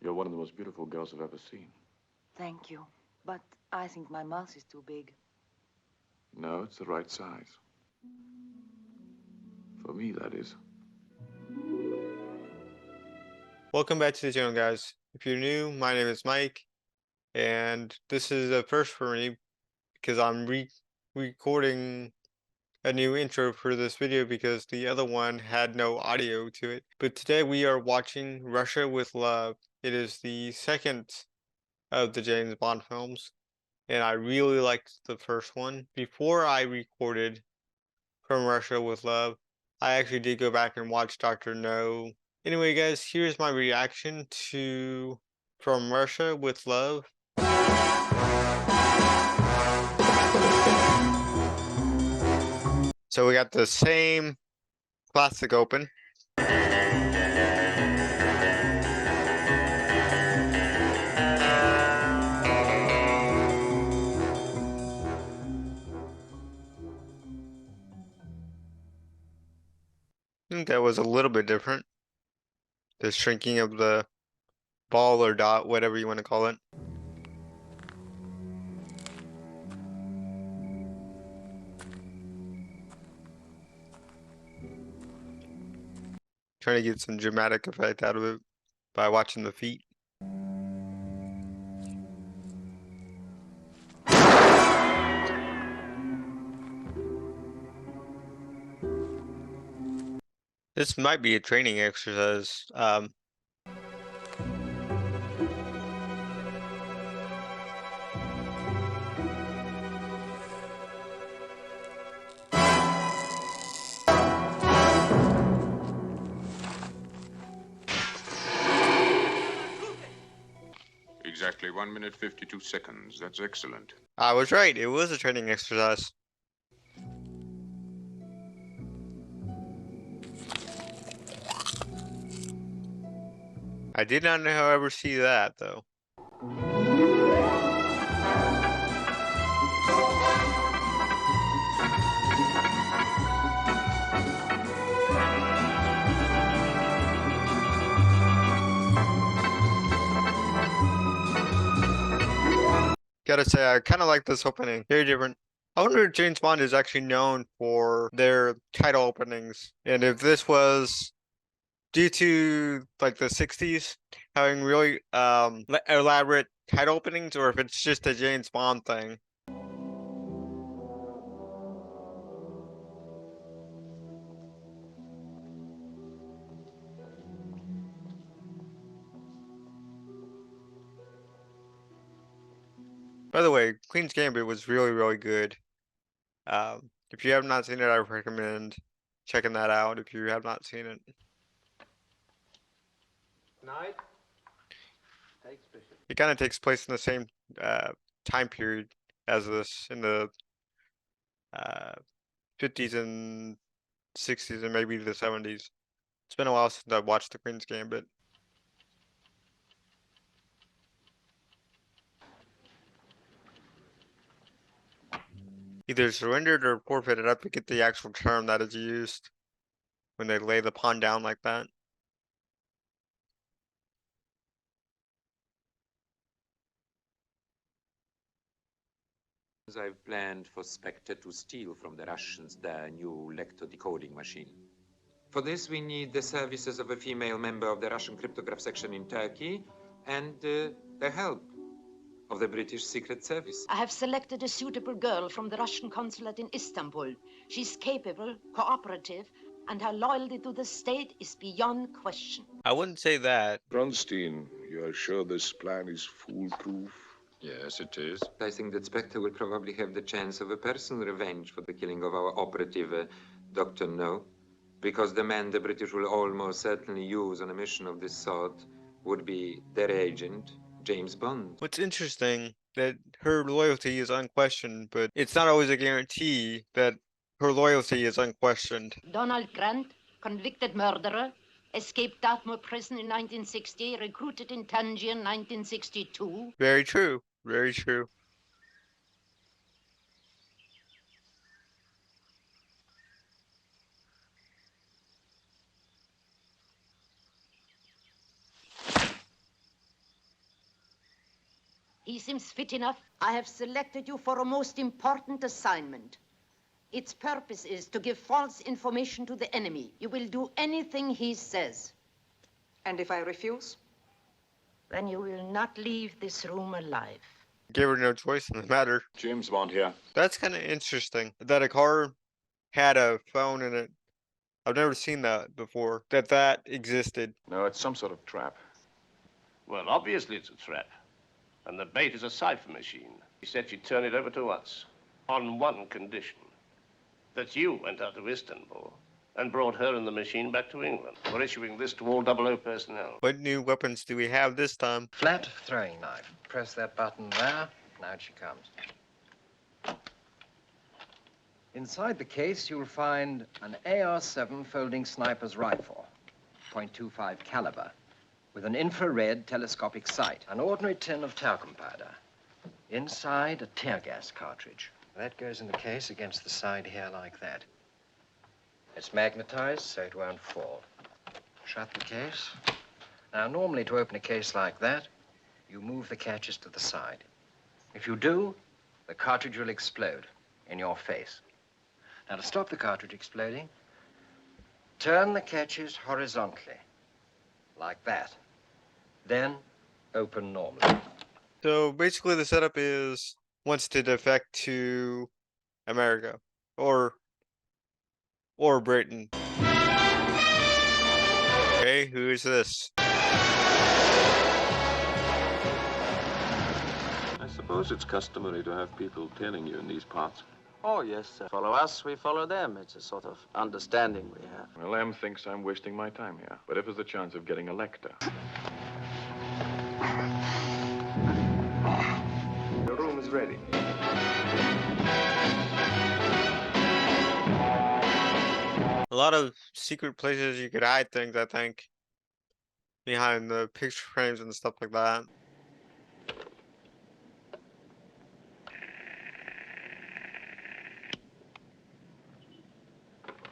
You're one of the most beautiful girls I've ever seen. Thank you. But I think my mouth is too big. No, it's the right size. For me, that is. Welcome back to the channel, guys. If you're new, my name is Mike, and this is a first for me because I'm recording a new intro for this video because the other one had no audio to it. But today we are watching Russia with Love. It is the second of the James Bond films, and I really liked the first one. Before I recorded From Russia with Love, I actually did go back and watch Dr. No. Anyway, guys, here's my reaction to From Russia with Love. So we got the same classic open. I think that was a little bit different. The shrinking of the ball or dot, whatever you want to call it. Trying to get some dramatic effect out of it by watching the feet. This might be a training exercise. Exactly 1 minute 52 seconds. That's excellent. I was right. It was a training exercise. I did not, however, see that, though. Gotta say, I kind of like this opening. Very different. I wonder if James Bond is actually known for their title openings, and if this was due to like the 60s having really elaborate title openings, or if it's just a James Bond thing. By the way, Queen's Gambit was really, really good. If you have not seen it, I recommend checking that out if you have not seen it. Night. It kind of takes place in the same time period as this, in the 50s and 60s and maybe the 70s. It's been a while since I watched The Queen's Gambit. Either surrendered or forfeited. I forget the actual term that is used when they lay the pawn down like that. I've planned for Specter to steal from the Russians their new lector decoding machine. For this, we need the services of a female member of the Russian cryptograph section in Turkey and the help of the British Secret Service. I have selected a suitable girl from the Russian consulate in Istanbul. She's capable, cooperative, and her loyalty to the state is beyond question. I wouldn't say that. Bronstein, you are sure this plan is foolproof? Yes, it is. I think that Specter will probably have the chance of a personal revenge for the killing of our operative, Dr. No, because the man the British will almost certainly use on a mission of this sort would be their agent, James Bond. What's interesting, that her loyalty is unquestioned, but it's not always a guarantee that her loyalty is unquestioned. Donald Grant, convicted murderer, escaped Dartmoor prison in 1960, recruited in Tangier in 1962. Very true. Very true. He seems fit enough. I have selected you for a most important assignment. Its purpose is to give false information to the enemy. You will do anything he says. And if I refuse? Then you will not leave this room alive. Gave her no choice in the matter. James Bond here. That's kind of interesting that a car had a phone in it. I've never seen that before, that existed. No, it's some sort of trap. Well, obviously it's a trap. And the bait is a cipher machine. He said she'd turn it over to us on one condition. That you went out to Istanbul and brought her and the machine back to England. We're issuing this to all 00 personnel. What new weapons do we have this time? Flat throwing knife. Press that button there. Now she comes. Inside the case, you'll find an AR-7 folding sniper's rifle, .25 caliber, with an infrared telescopic sight, an ordinary tin of talcum powder. Inside, a tear gas cartridge. That goes in the case against the side here like that. It's magnetized so it won't fall. Shut the case. Now, normally to open a case like that, you move the catches to the side. If you do, the cartridge will explode in your face. Now, to stop the cartridge exploding, turn the catches horizontally, like that. Then, open normally. So basically the setup is wants to defect to America or Britain. Okay, who is this? I suppose it's customary to have people tailing you in these parts. Oh, yes, sir. Follow us, we follow them. It's a sort of understanding we have. Well, Em thinks I'm wasting my time here. But if there's a chance of getting a lector. The room is ready. A lot of secret places you could hide things, I think. Behind the picture frames and stuff like that.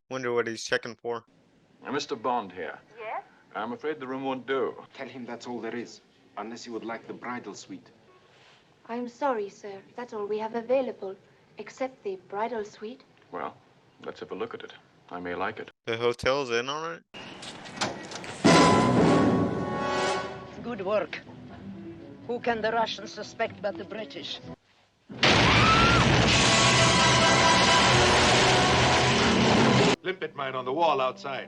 Wonder what he's checking for. Mr. Bond here. Yes? I'm afraid the room won't do. Tell him that's all there is, unless you would like the bridal suite. I'm sorry, sir. That's all we have available, except the bridal suite. Well, let's have a look at it. I may like it. The hotel's in on it? Good work. Who can the Russians suspect but the British? Limpet mine on the wall outside.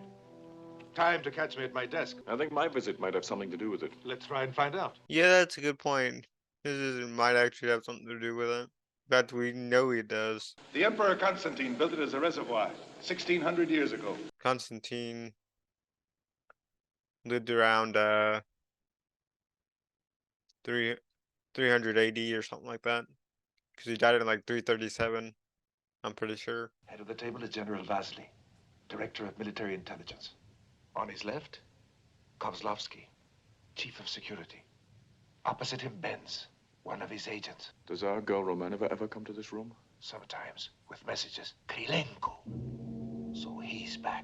Time to catch me at my desk. I think my visit might have something to do with it. Let's try and find out. Yeah, that's a good point. Might actually have something to do with it. In fact, we know he does. The Emperor Constantine built it as a reservoir 1,600 years ago. Constantine lived around 300 AD or something like that. Because he died in like 337, I'm pretty sure. Head of the table is General Vasily, Director of Military Intelligence. On his left, Kozlovsky, Chief of Security. Opposite him, Benz, one of his agents. Does our girl Romanova ever come to this room? Sometimes, with messages. Krylenko. So he's back.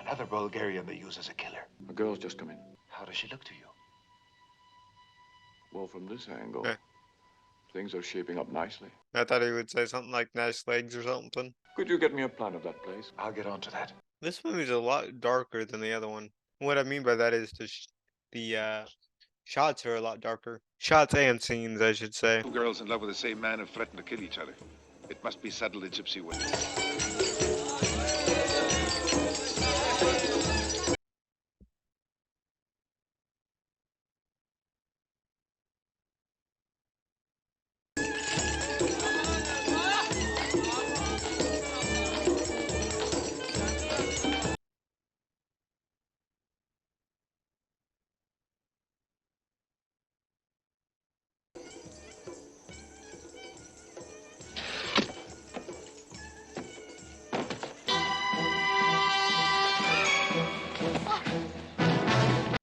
Another Bulgarian they use as a killer. A girl's just come in. How does she look to you? Well, from this angle, Eh. things are shaping up nicely. I thought he would say something like nice legs or something. Could you get me a plan of that place? I'll get on to that. This movie's a lot darker than the other one. What I mean by that is the shots are a lot darker. Shots and scenes, I should say. Two girls in love with the same man have threatened to kill each other. It must be settled in gypsy way.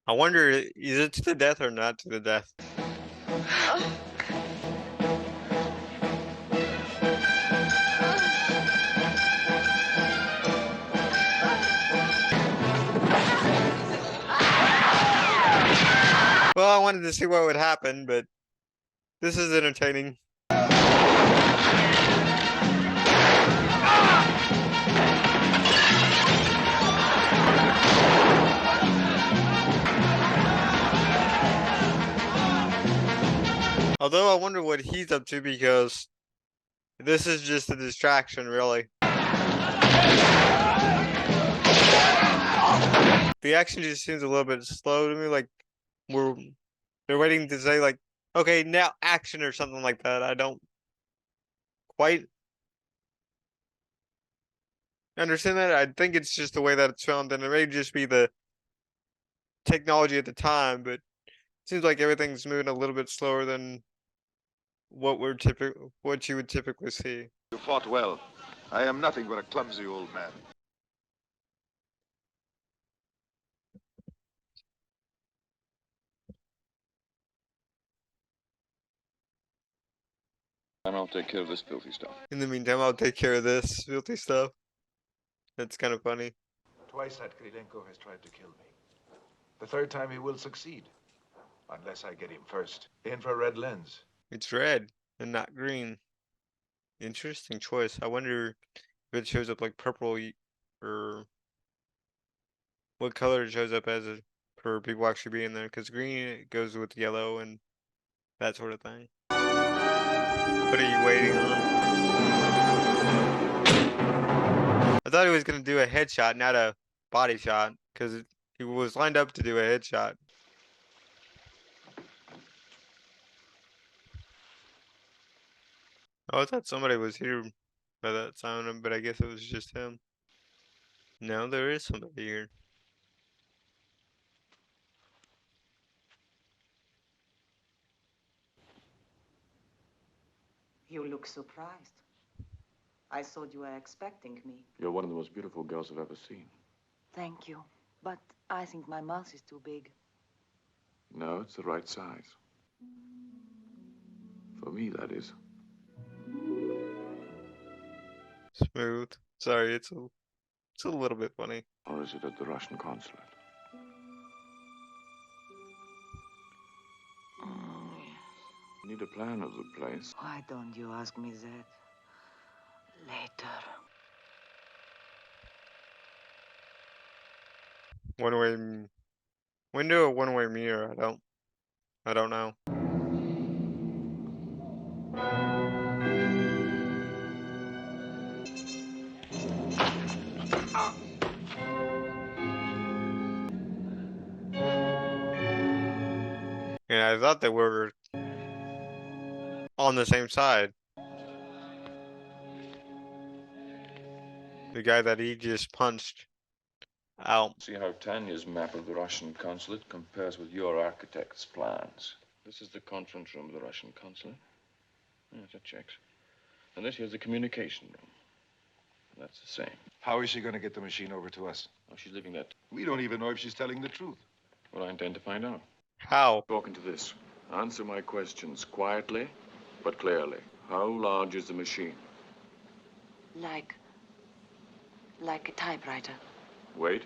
I wonder, is it to the death or not to the death? Well, I wanted to see what would happen, but This is entertaining. Although I wonder what he's up to because this is just a distraction, really. The action just seems a little bit slow to me, like they're waiting to say like, okay, now action or something like that. I don't quite understand that. I think it's just the way that it's filmed, and it may just be the technology at the time, but it seems like everything's moving a little bit slower than what you would typically see. You fought well. I am nothing but a clumsy old man. And I'll take care of this filthy stuff. In the meantime, I'll take care of this filthy stuff. That's kind of funny. Twice that Krylenko has tried to kill me. The third time he will succeed. Unless I get him first. Infrared lens. It's red and not green. Interesting choice. I wonder if it shows up like purple or what color it shows up as for people actually being there. Because green it goes with yellow and that sort of thing. What are you waiting on? I thought he was gonna do a headshot, not a body shot, because he was lined up to do a headshot. Oh, I thought somebody was here by that sound, but I guess it was just him. No, there is somebody here. You look surprised. I thought you were expecting me. You're one of the most beautiful girls I've ever seen. Thank you. But I think my mouth is too big. No, it's the right size. For me, that is. Smooth. Sorry, it's a little bit funny. Or is it at the Russian consulate? I need a plan of the place. Why don't you ask me that later? One-way window or one-way mirror? I don't know. And I thought they were on the same side. The guy that he just punched out. See how Tanya's map of the Russian consulate compares with your architect's plans. This is the conference room of the Russian consulate. Yes, that checks. And this here's the communication room. And that's the same. How is she going to get the machine over to us? Oh, she's leaving that. We don't even know if she's telling the truth. Well, I intend to find out. How? Talking to this. Answer my questions quietly, but clearly. How large is the machine? Like a typewriter. Weight?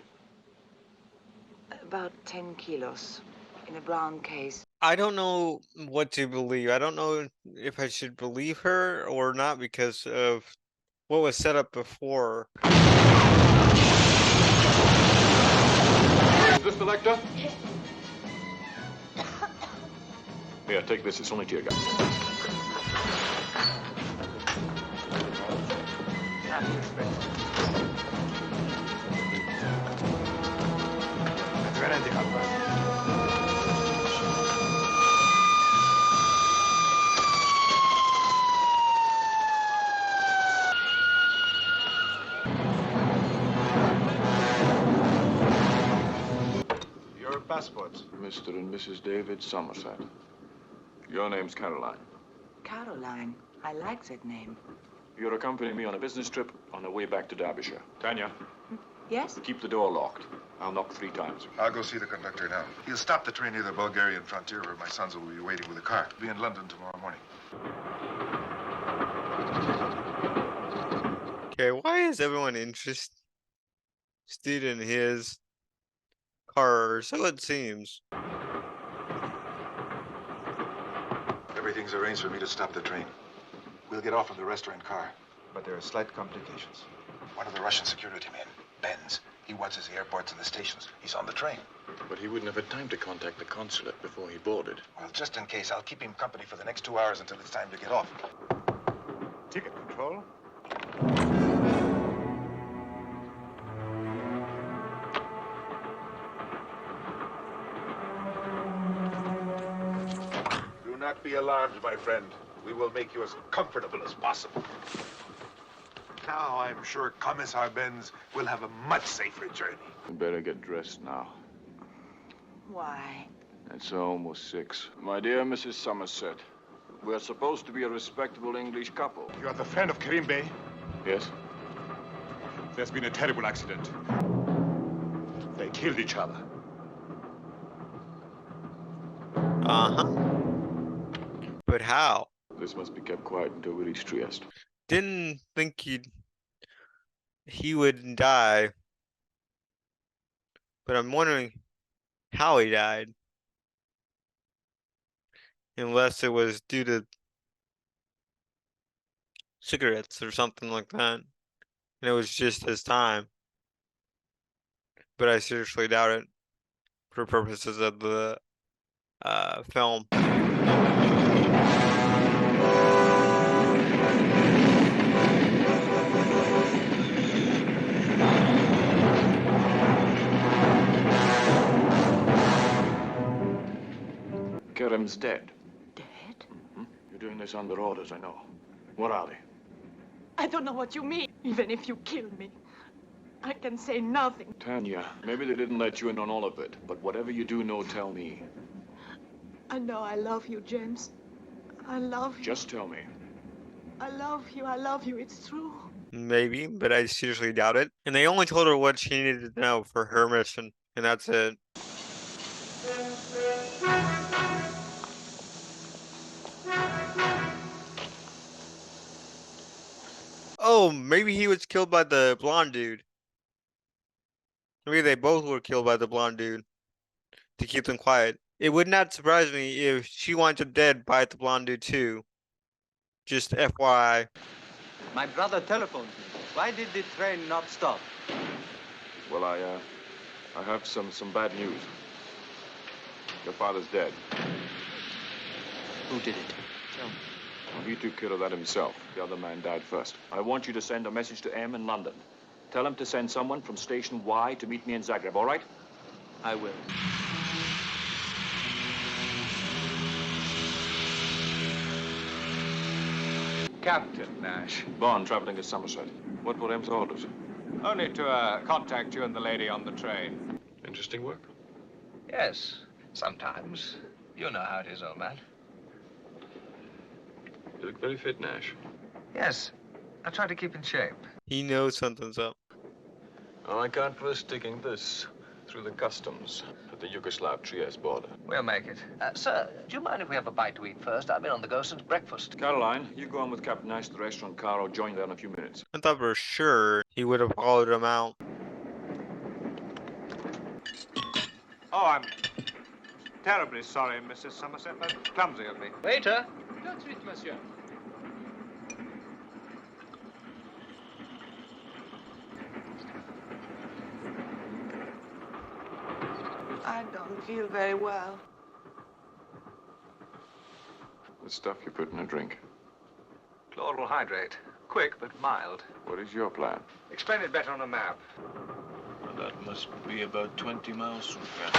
About 10 kilos in a brown case. I don't know what to believe. I don't know if I should believe her or not because of what was set up before. Is this the lector? Here, take this. It's only tear gas. Your passports. Mr. and Mrs. David Somerset. Your name's Caroline. Caroline. I like that name. You're accompanying me on a business trip on the way back to Derbyshire. Tanya, Yes? keep the door locked. I'll knock 3 times. I'll go see the conductor now. He'll stop the train near the Bulgarian frontier where my sons will be waiting with a car. Be in London tomorrow morning. Okay, why is everyone interested in his car? So it seems. Everything's arranged for me to stop the train. We'll get off in the restaurant car. But there are slight complications. One of the Russian security men, Benz, he watches the airports and the stations. He's on the train. But he wouldn't have had time to contact the consulate before he boarded. Well, just in case, I'll keep him company for the next 2 hours until it's time to get off. Ticket control. Do not be alarmed, my friend. We will make you as comfortable as possible. Now I'm sure Commissar Benz will have a much safer journey. We better get dressed now. Why? It's almost 6. My dear Mrs. Somerset, we're supposed to be a respectable English couple. You are the friend of Karim Bey? Yes? There's been a terrible accident. They killed each other. Uh-huh. But how? This must be kept quiet until we reach Trieste. Didn't think he would die. But I'm wondering how he died. Unless it was due to cigarettes or something like that. And it was just his time. But I seriously doubt it for purposes of the film. Kerem's dead. Dead? Mm-hmm. You're doing this under orders, I know. What are they? I don't know what you mean. Even if you kill me, I can say nothing. Tanya, maybe they didn't let you in on all of it, but whatever you do know, tell me. I know I love you, James. I love you. Just tell me. I love you, it's true. Maybe, but I seriously doubt it. And they only told her what she needed to know for her mission, and that's it. Oh, maybe he was killed by the blonde dude. Maybe they both were killed by the blonde dude to keep them quiet. It would not surprise me if she winds up dead by the blonde dude too. Just FYI. My brother telephoned me. Why did the train not stop? Well, I have some bad news. Your father's dead. Who did it? Tell me. He took care of that himself. The other man died first. I want you to send a message to M in London. Tell him to send someone from station Y to meet me in Zagreb, all right? I will. Captain Nash. Bond, traveling to Somerset. What were M's orders? Only to contact you and the lady on the train. Interesting work? Yes, sometimes. You know how it is, old man. You look very fit, Nash. Yes, I try to keep in shape. He knows something's up. Oh, I can't risk sticking this through the customs at the Yugoslav-Trieste border. We'll make it. Sir, do you mind if we have a bite to eat first? I've been on the go since breakfast. Caroline, you go on with Captain Nash to the restaurant car. I'll join you there in a few minutes. I thought for sure he would have followed him out. Oh, I'm terribly sorry, Mrs. Somerset. That's clumsy of me. Waiter. Tout de suite, monsieur. I don't feel very well. The stuff you put in a drink. Chloral hydrate. Quick, but mild. What is your plan? Explain it better on a map. Well, that must be about 20 miles from here.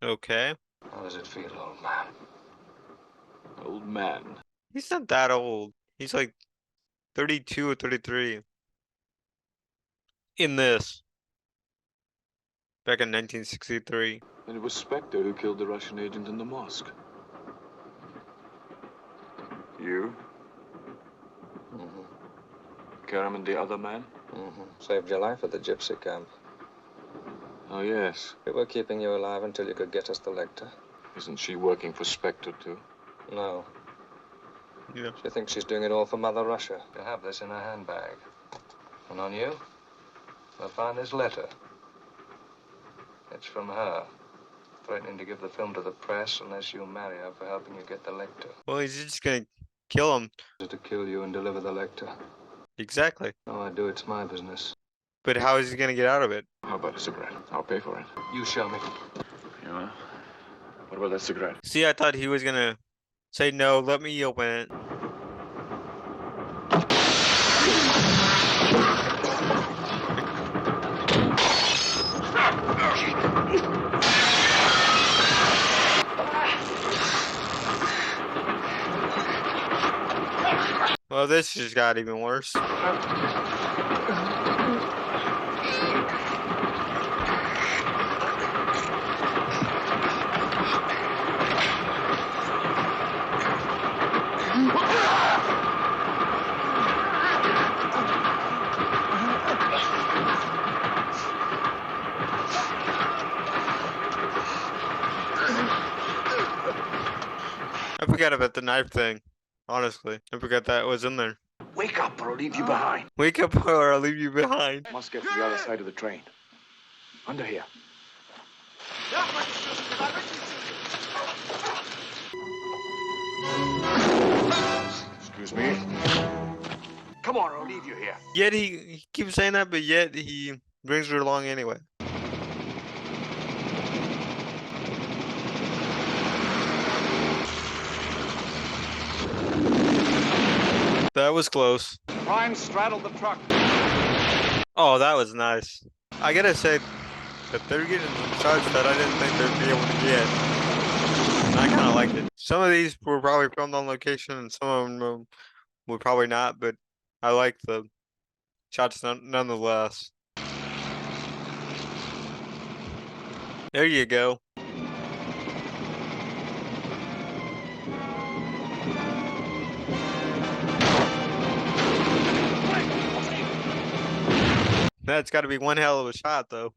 Okay. How does it feel, old man? Old man? He's not that old. He's like 32 or 33. In this. Back in 1963. And it was Specter who killed the Russian agent in the mosque. You? Mm-hmm. Kerem and the other man? Mm-hmm. Saved your life at the gypsy camp. Oh, yes. We were keeping you alive until you could get us the Lecter. Isn't she working for Specter, too? No. Yeah. She thinks she's doing it all for Mother Russia. You have this in her handbag. And on you, you'll find this letter. It's from her. threatening to give the film to the press unless you marry her for helping you get the Lecter. Well, he's just gonna kill him. To kill you and deliver the Lecter. Exactly. No, I do. It's my business. But how is he gonna get out of it? How about a cigarette? I'll pay for it. You show me. Yeah. What about that cigarette? See, I thought he was gonna say no, let me open it. Well, this just got even worse. I forgot about the knife thing. Honestly, I forgot that was in there. Wake up or I'll leave you behind. Wake up or I'll leave you behind. Must get to the other side of the train. Under here. Excuse me. Come on, I'll leave you here. Yet he keeps saying that, but yet he brings her along anyway. That was close. Prime straddled the truck. Oh, that was nice. I gotta say that they're getting some shots that I didn't think they'd be able to get. And I kind of liked it. Some of these were probably filmed on location, and some of them were probably not, but I liked the shots nonetheless. There you go. That's got to be one hell of a shot, though.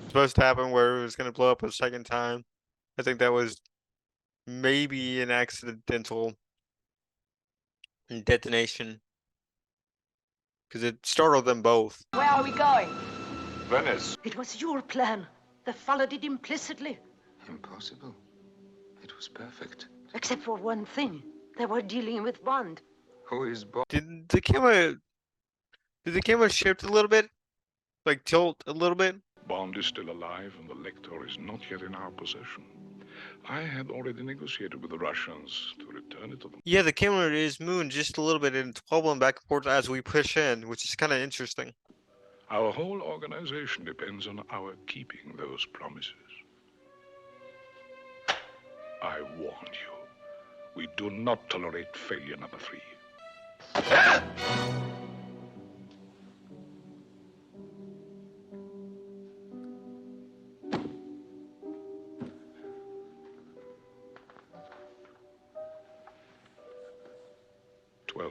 Supposed to happen where it was going to blow up a second time. I think that was maybe an accidental detonation. Because it startled them both. Where are we going? Venice. It was your plan. They followed it implicitly. Impossible. It was perfect. Except for one thing. They were dealing with Bond. Who is Bond? Did the camera shift a little bit? Like tilt a little bit? Bond is still alive and the Lector is not yet in our possession. I had already negotiated with the Russians to return it to them. Yeah, the camera is moving just a little bit and it's wobbling back and forth as we push in, which is kind of interesting. Our whole organization depends on our keeping those promises. I warned you. We do not tolerate failure number 3.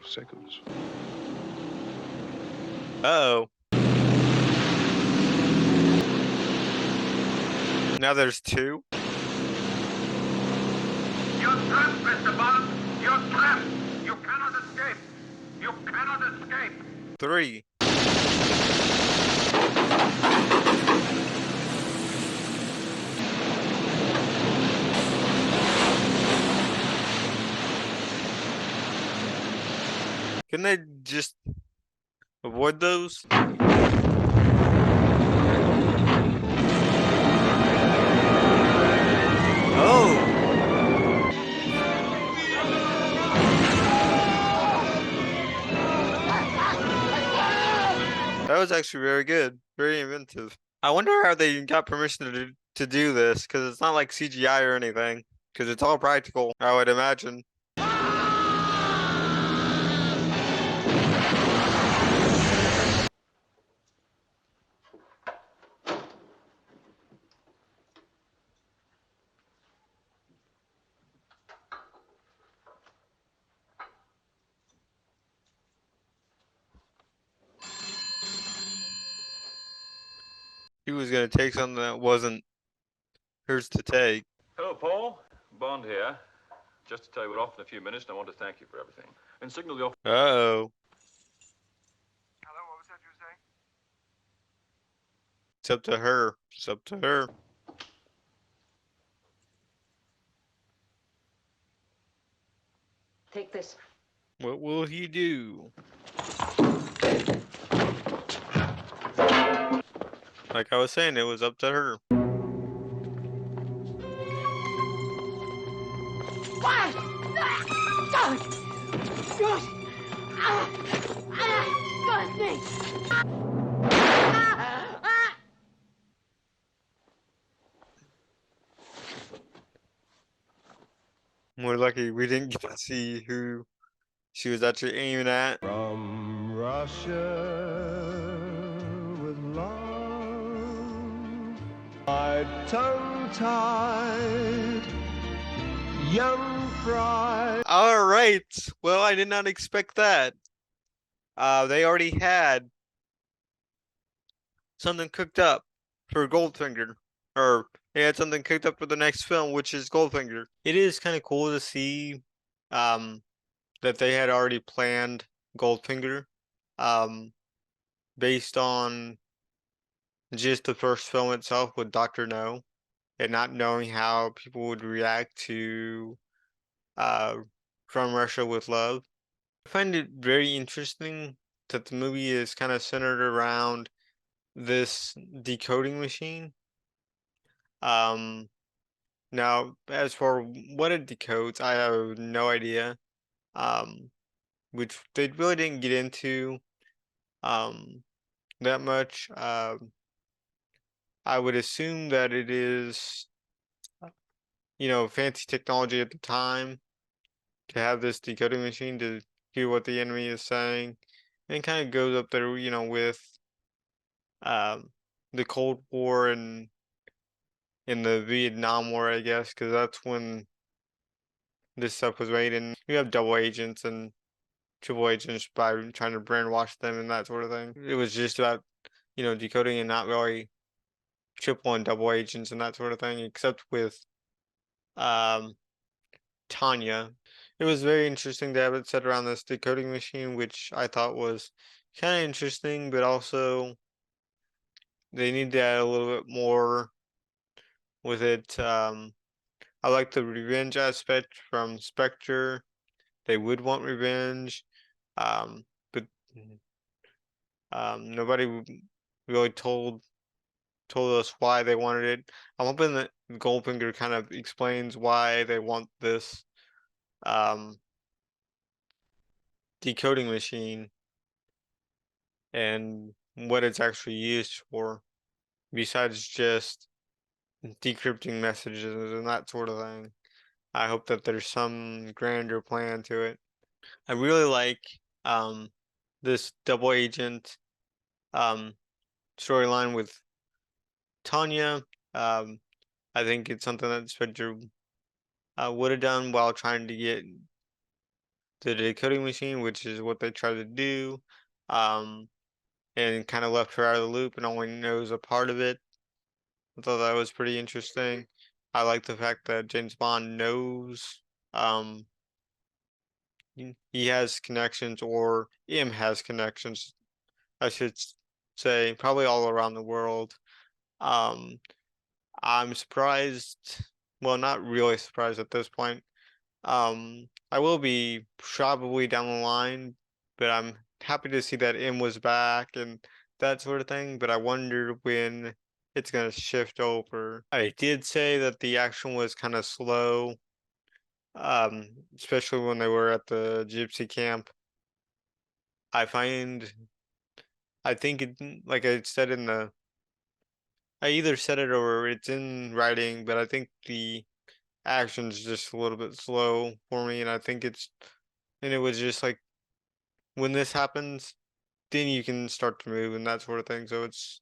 Seconds. Uh-oh. Now there's 2. You're trapped, Mr. Bond. You're trapped. You cannot escape. You cannot escape. 3. Couldn't they just avoid those? Oh! That was actually very good. Very inventive. I wonder how they got permission to do this, because it's not like CGI or anything. Because it's all practical, I would imagine. he was gonna take something that wasn't hers to take. Hello, Paul. Bond here. Just to tell you we're off in a few minutes, and I want to thank you for everything. And signal the officer. Uh-oh. Hello, what was that you were saying? It's up to her. It's up to her. Take this. What will he do? Like I was saying, it was up to her. What? Don't! Gosh! Got me! We're lucky we didn't get to see who she was actually aiming at. From Russia with love, my tongue-tied young fry. All right. Well, I did not expect that. They already had something cooked up for Goldfinger, or they had something cooked up for the next film, which is Goldfinger. It is kind of cool to see, that they had already planned Goldfinger, based on just the first film itself with Dr. No, and not knowing how people would react to From Russia with Love. I find it very interesting that the movie is kind of centered around this decoding machine. Now, as for what it decodes, I have no idea. Which they really didn't get into that much. I would assume that it is, fancy technology at the time to have this decoding machine to hear what the enemy is saying, and kind of goes up there, with the Cold War and in the Vietnam War, I guess, because that's when this stuff was made, and you have double agents and triple agents by trying to brainwash them and that sort of thing. It was just about, decoding and not really triple and double agents and that sort of thing, except with um, Tanya. It was very interesting to have it set around this decoding machine, which I thought was kind of interesting, but also they need to add a little bit more with it. I like the revenge aspect from Specter. They would want revenge, but nobody really told us why they wanted it. I'm hoping that Goldfinger kind of explains why they want this um, decoding machine and what it's actually used for, besides just decrypting messages and that sort of thing. I hope that there's some grander plan to it. I really like this double agent storyline with Tanya. I think it's something that Spectre would have done while trying to get the decoding machine, which is what they tried to do, and kind of left her out of the loop and only knows a part of it. I thought that was pretty interesting. I like the fact that James Bond knows he has connections, or M has connections, I should say, probably all around the world. I'm surprised, well, not really surprised at this point. I will be probably down the line, but I'm happy to see that M was back and that sort of thing. But I wonder when it's gonna shift over. I did say that the action was kind of slow, especially when they were at the gypsy camp. I find, I think it, like I said in the, I either said it or it's in writing, but I think the action's just a little bit slow for me, and I think and it was just like when this happens, then you can start to move and that sort of thing. So it's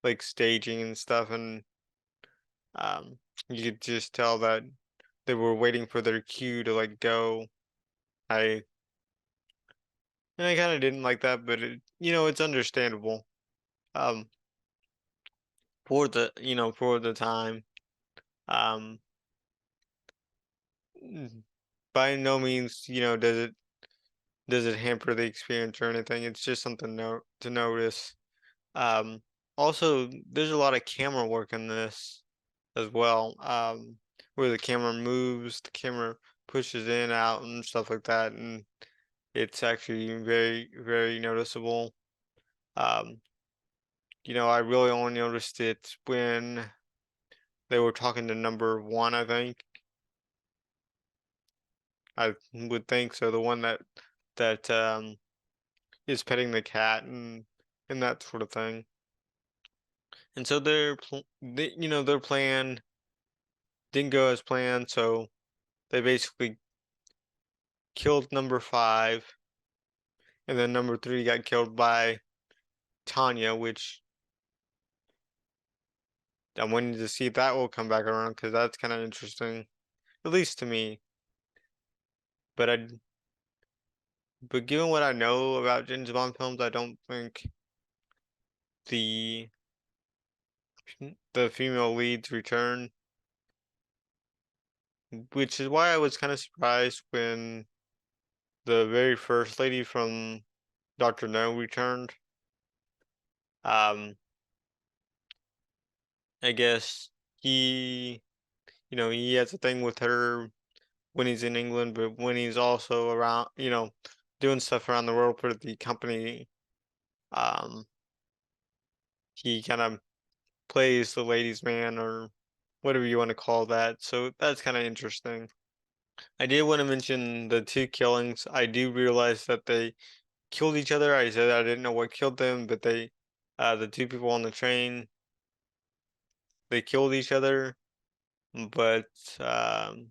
like staging and stuff, and you could just tell that they were waiting for their cue to like go. I I kind of didn't like that, but it's understandable. Um, for the for the time. Um, by no means does it hamper the experience or anything. It's just something to notice. Um, Also, there's a lot of camera work in this as well. Where the camera moves, the camera pushes in, out, and stuff like that, and it's actually very, very noticeable. Um, I really only noticed it when they were talking to number one, I think. I would think so. The one that is petting the cat and that sort of thing. And so their plan didn't go as planned, so they basically killed number five, and then number three got killed by Tanya, which I'm waiting to see if that will come back around because that's kind of interesting, at least to me. But given what I know about James Bond films, I don't think the the female leads return, which is why I was kind of surprised when the very first lady from Dr. No returned. Um, I guess he, he has a thing with her when he's in England, but when he's also around, doing stuff around the world for the company, um, he kind of plays the ladies' man or whatever you want to call that. So that's kind of interesting. I did want to mention the two killings. I do realize that they killed each other. I said I didn't know what killed them, but the two people on the train, they killed each other. But I'm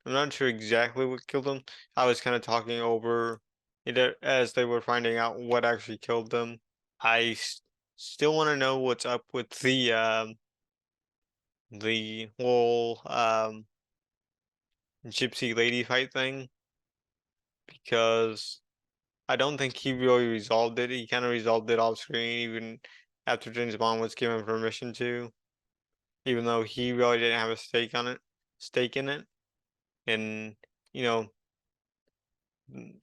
not sure exactly what killed them. I was kind of talking over it as they were finding out what actually killed them. Still want to know what's up with the whole gypsy lady fight thing because I don't think he really resolved it. He kind of resolved it off screen, even after James Bond was given permission to, even though he really didn't have a stake in it. And you know,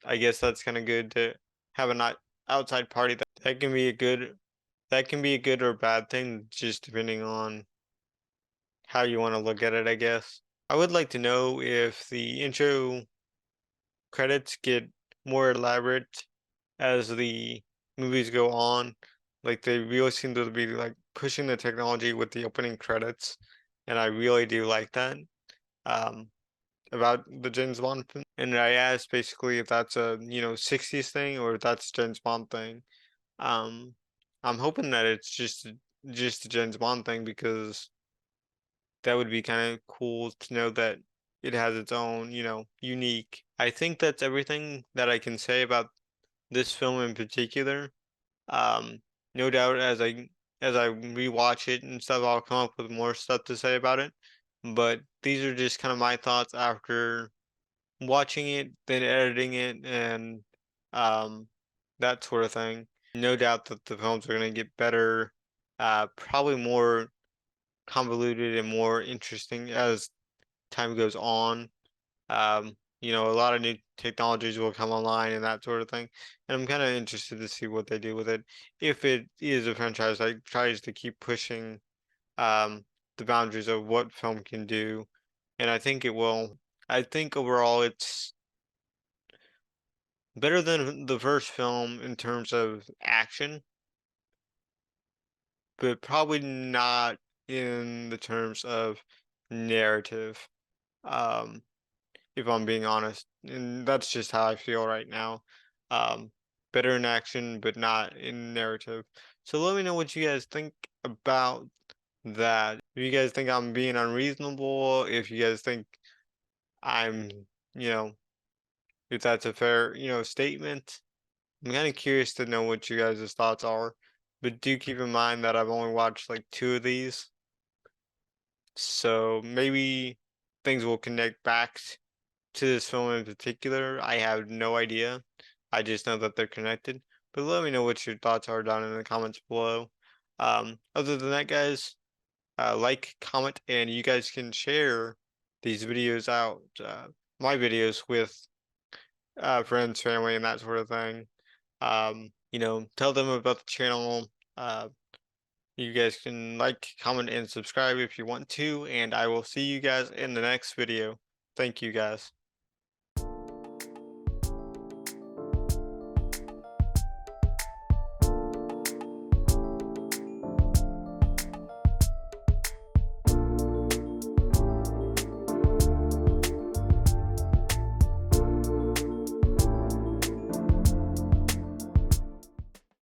I guess that's kind of good to have an outside party that can be a good or bad thing, just depending on how you want to look at it, I guess. I would like to know if the intro credits get more elaborate as the movies go on. Like they really seem to be like pushing the technology with the opening credits, and I really do like that um, about the James Bond film. And I asked basically if that's a 60s thing or if that's a James Bond thing. Um, I'm hoping that it's just a James Bond thing because that would be kind of cool to know that it has its own, unique. I think that's everything that I can say about this film in particular. Um, no doubt as I rewatch it and stuff, I'll come up with more stuff to say about it. But these are just kind of my thoughts after watching it, then editing it, and um, that sort of thing. No doubt that the films are going to get better, probably more convoluted and more interesting as time goes on. A lot of new technologies will come online and that sort of thing. And I'm kind of interested to see what they do with it. If it is a franchise that tries to keep pushing the boundaries of what film can do, and I think it will. I think overall it's better than the first film in terms of action, but probably not in the terms of narrative. Um, if I'm being honest. And that's just how I feel right now. Um, Better in action, but not in narrative. So let me know what you guys think about that. If you guys think I'm being unreasonable, if you guys think I'm, you know, if that's a fair, statement. I'm kind of curious to know what you guys' thoughts are. But do keep in mind that I've only watched like two of these. So maybe things will connect back to this film in particular. I have no idea. I just know that they're connected. But let me know what your thoughts are down in the comments below. Other than that, guys, like, comment, and you guys can share these videos out, my videos, with friends, family, and that sort of thing. Tell them about the channel. You guys can like, comment, and subscribe if you want to, and I will see you guys in the next video. Thank you, guys.